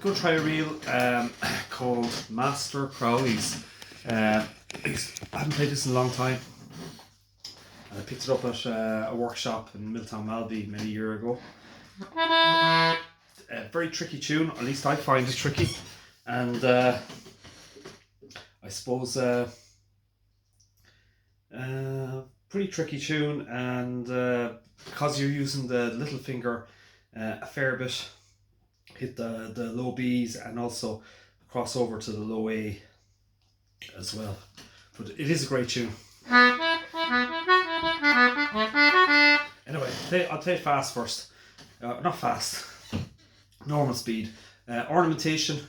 go try a reel called Master Crowley's. I haven't played this in a long time. I picked it up at a workshop in Milltown Malby many years ago. A very tricky tune, at least I find it tricky, and I suppose pretty tricky tune, and because you're using the little finger a fair bit, hit the low B's and also cross over to the low A as well. But it is a great tune. Anyway, I'll play it fast first. Not fast, normal speed. Ornamentation.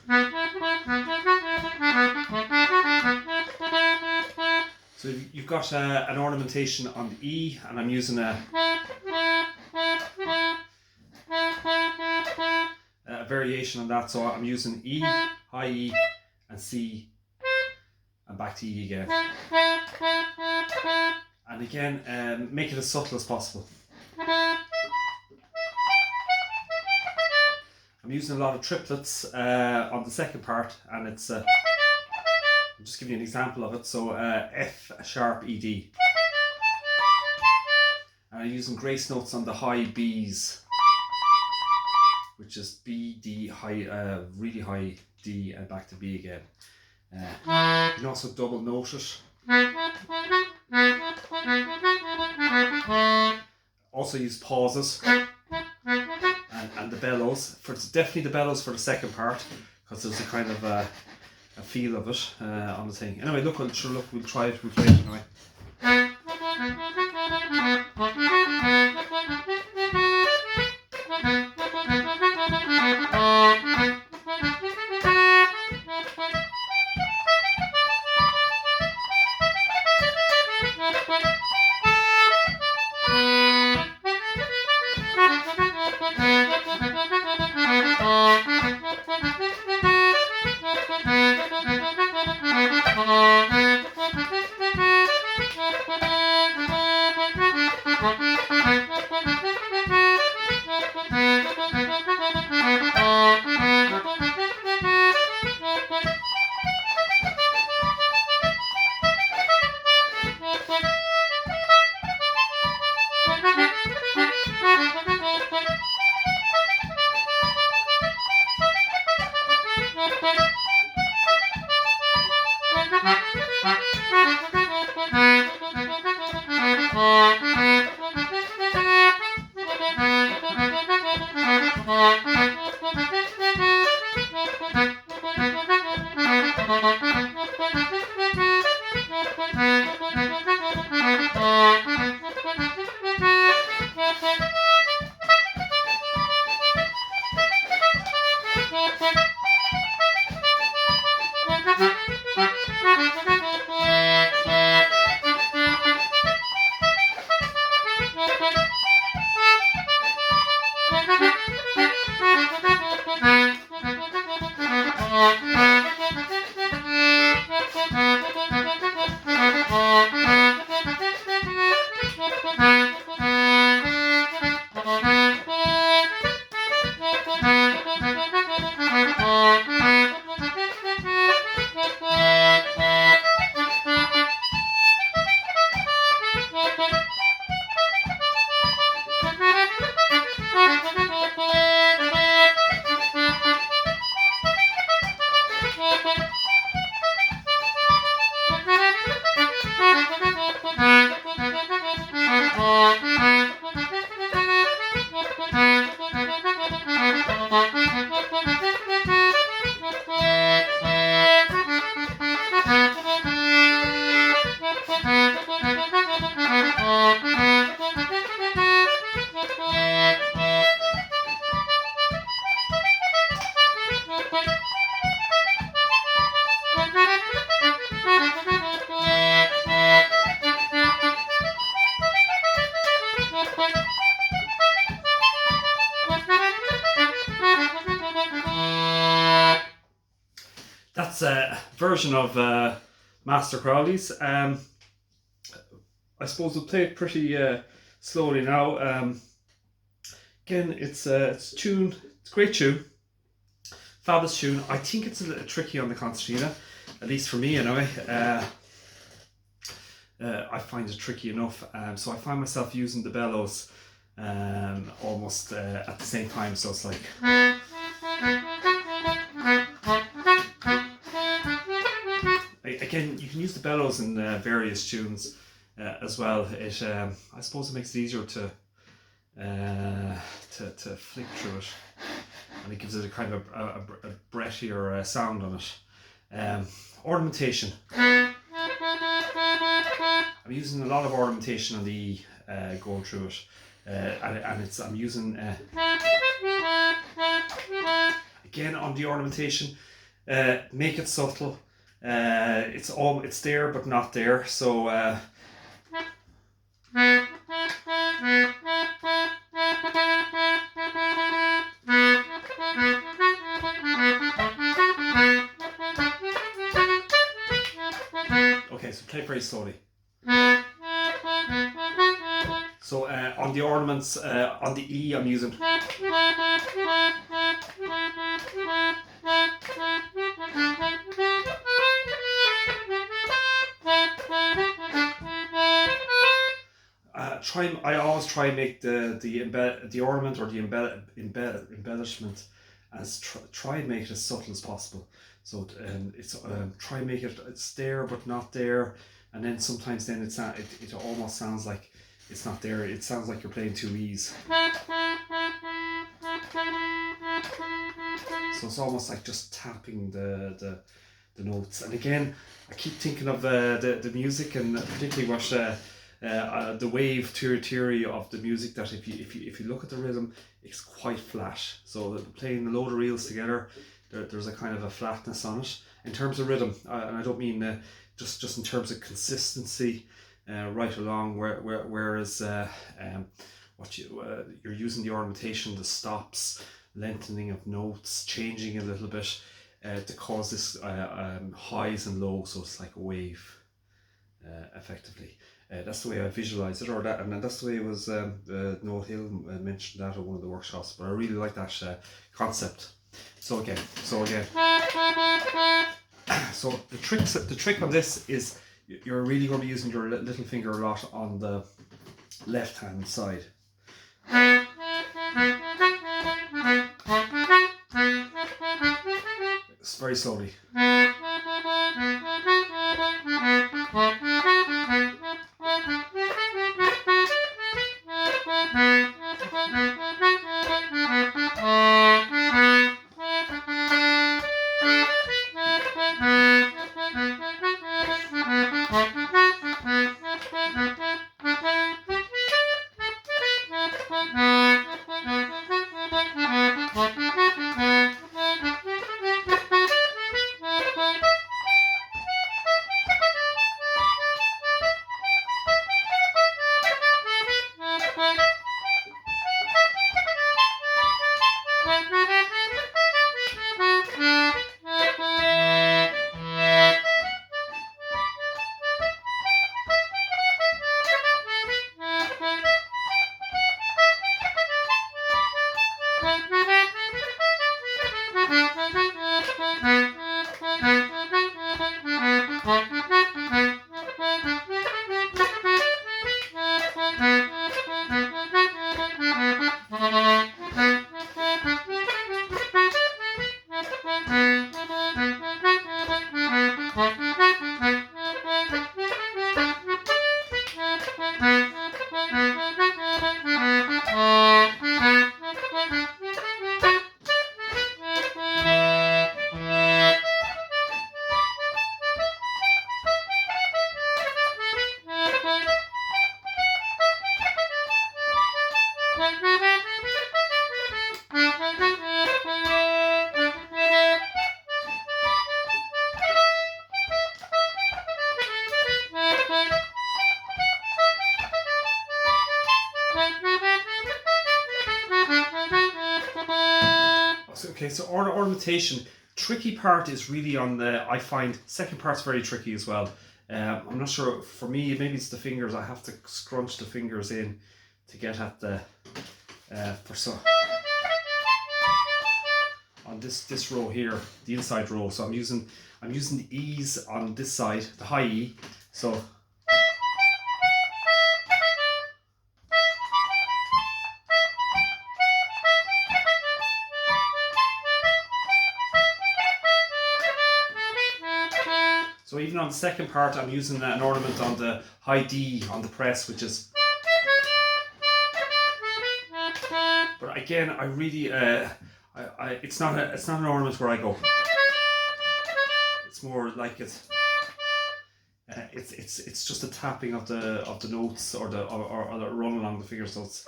So you've got an ornamentation on the E, and I'm using a variation on that. So I'm using E, high E, and C, and back to E again. And again, make it as subtle as possible. I'm using a lot of triplets on the second part, and it's I'll just give you an example of it. So F sharp E D, and I'm using grace notes on the high B's, which is B D high, really high D, and back to B again. You can also double note it. Also use pauses and the bellows. Definitely the bellows for the second part, because there's a kind of a feel of it on the thing. Anyway, we'll try it. We'll play it anyway. That's a version of Master Crowley's. I suppose we'll play it pretty slowly now. Again, it's a tune. It's a great tune. fabulous tune. I think it's a little tricky on the concertina, at least for me anyway. I find it tricky enough, so I find myself using the bellows almost at the same time, so it's like... Again, you can use the bellows in various tunes as well. It, I suppose it makes it easier to flick through it, and it gives it a kind of a breathier sound on it. Ornamentation. I'm using a lot of ornamentation on the E going through it, and I'm using again on the ornamentation. Make it subtle. It's there but not there. So. Okay, so play very slowly. So on the ornaments, on the E, I'm using. I always try and make the ornament or the embellishment as try and make it as subtle as possible. So it's try and make it's there but not there, and then sometimes then it almost sounds like it's not there. It sounds like you're playing two E's. So it's almost like just tapping the notes. And again, I keep thinking of the music, and particularly what the wave theory of the music, that if you look at the rhythm, it's quite flat. So playing a load of reels together, there's a kind of a flatness on it in terms of rhythm, and I don't mean just in terms of consistency right along. Whereas you're using the ornamentation, the stops, lengthening of notes, changing a little bit to cause this highs and lows. So it's like a wave, effectively. That's the way I visualize it, and that's the way it was. Noel Hill mentioned that at one of the workshops, but I really like that concept. So again, so the trick on this is you're really going to be using your little finger a lot on the left hand side. It's very slowly. Okay, so ornamentation. Tricky part is really on I find second part's very tricky as well. I'm not sure, for me, maybe it's the fingers. I have to scrunch the fingers in to get at the, on this row here, the inside row. So I'm using the E's on this side, the high E. So even on the second part, I'm using an ornament on the high D on the press, which is. But again, I really, it's not an ornament where I go. It's more like it's just a tapping of the notes or the run along the finger. So it's.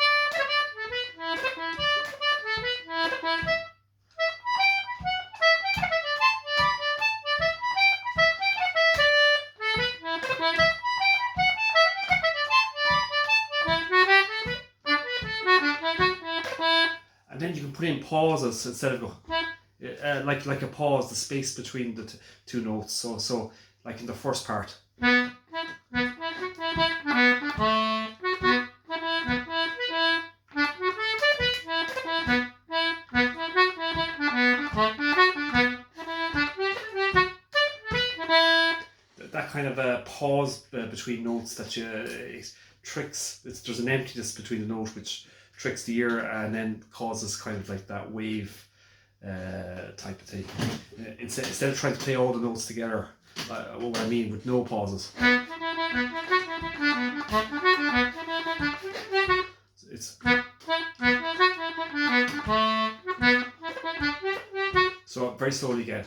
And then you can put in pauses instead of go, like a pause, the space between the two notes. So like in the first part. That kind of a pause between notes that tricks. There's an emptiness between the note which tricks the ear and then causes kind of like that wave type of thing. Instead of trying to play all the notes together, what I mean with no pauses. It's so very slowly again.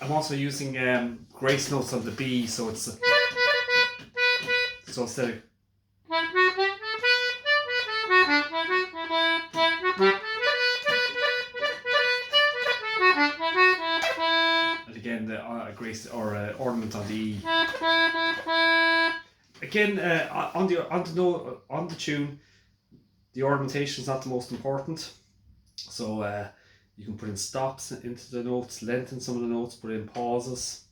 I'm also using grace notes on the B, so it's so instead of and again the grace or ornament on the E. Again on the tune, the ornamentation is not the most important. So you can put in stops into the notes, lengthen some of the notes, put in pauses,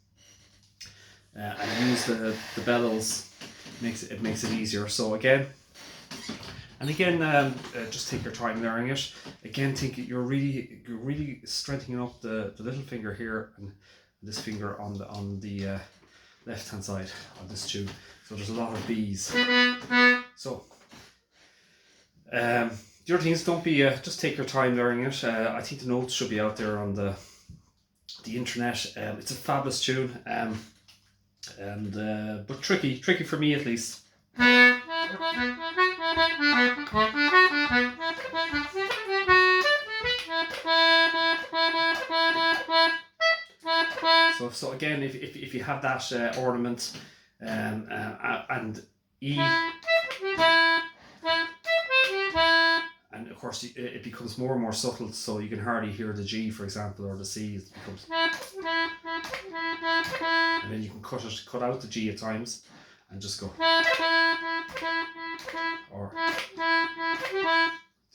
and use the bellows. It makes it easier. So again, just take your time learning it. Again, think you're really strengthening up the little finger here and this finger on the left hand side on this tune. So there's a lot of B's. So the other thing is, don't be just take your time learning it. I think the notes should be out there on the internet. It's a fabulous tune, but tricky for me at least. So again, if you have that ornament and E. of course it becomes more and more subtle, so you can hardly hear the G, for example, or the C. It becomes, and then you can cut out the G at times, and just go, or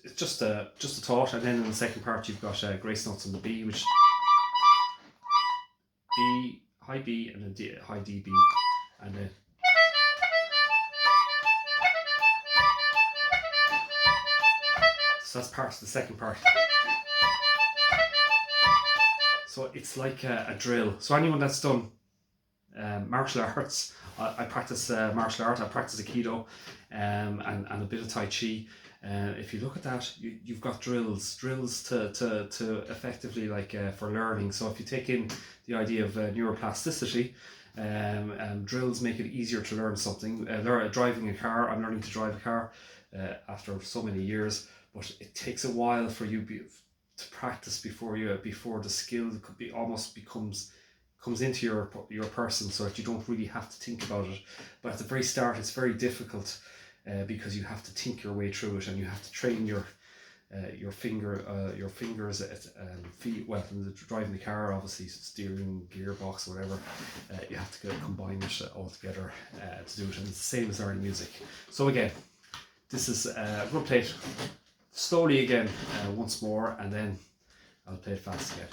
it's just a thought. And then in the second part you've got grace notes on the B, which B, high B, and then D, high D, B, and then so that's part of the second part. So it's like a drill. So anyone that's done martial arts, I practice martial art. I practice Aikido and a bit of Tai Chi. If you look at that, you've got drills to effectively for learning. So if you take in the idea of neuroplasticity, drills make it easier to learn something. Driving a car, I'm learning to drive a car after so many years, but it takes a while for you to practice before the skill comes into your person, so that you don't really have to think about it. But at the very start, it's very difficult because you have to think your way through it, and you have to train your fingers at feet. Well, driving the car, obviously steering, gearbox, whatever. You have to combine it all together to do it, and it's the same as learning music. So again, this is I'm going to play it slowly again once more, and then I'll play it fast again.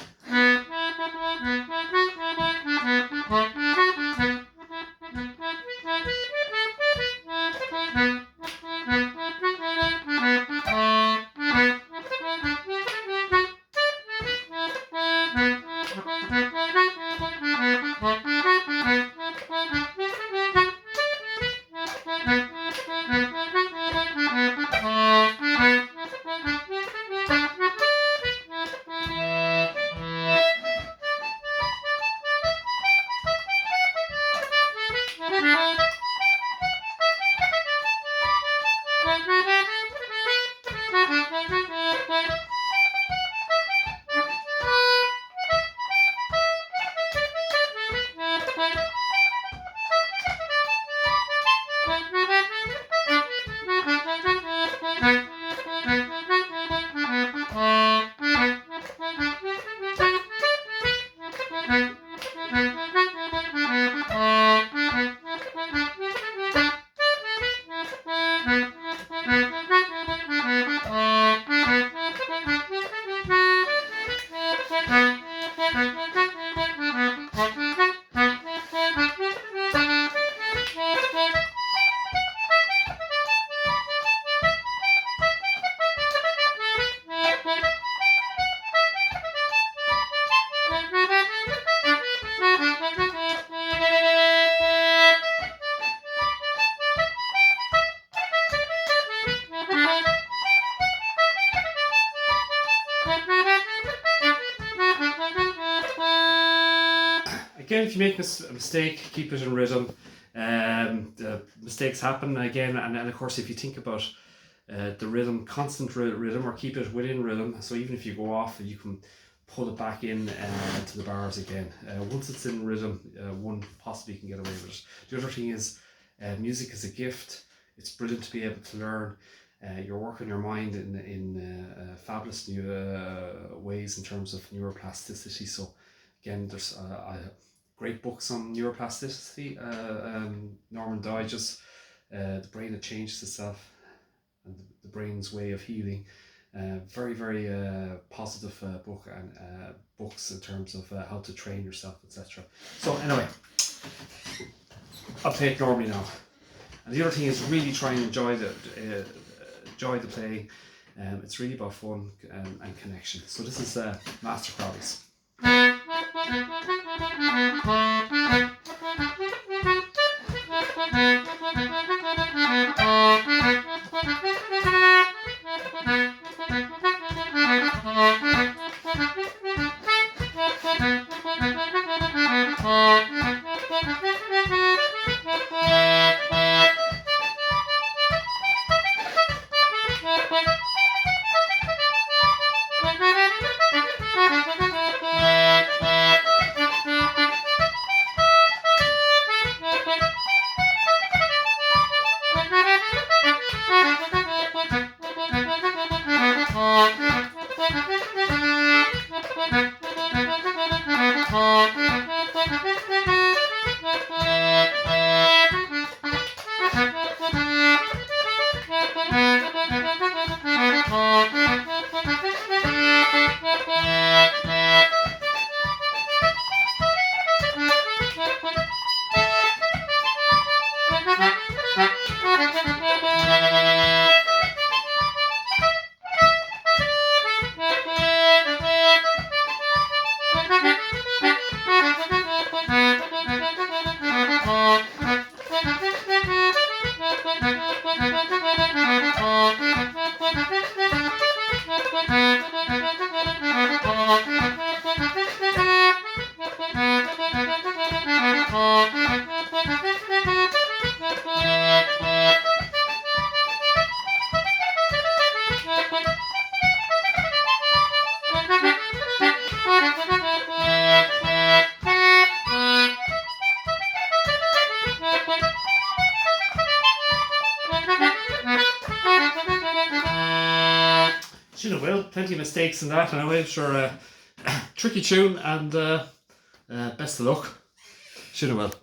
Again, if you make a mistake, keep it in rhythm. Mistakes happen again, and of course, if you think about the rhythm, constant rhythm, or keep it within rhythm. So even if you go off, you can pull it back in to the bars again. Once it's in rhythm, one possibly can get away with it. The other thing is, music is a gift. It's brilliant to be able to learn. You're working your mind in fabulous new ways in terms of neuroplasticity. So again, there's great books on neuroplasticity. Norman Doidge's The Brain That Changed Itself and the Brain's Way of Healing. Very, very positive book, and books in terms of how to train yourself, etc. So anyway, I'll play it normally now. And the other thing is really try and enjoy the playing. It's really about fun and connection. So this is Master Crowley's. Well, plenty of mistakes in that anyway. Sure, tricky tune, and best of luck. Well.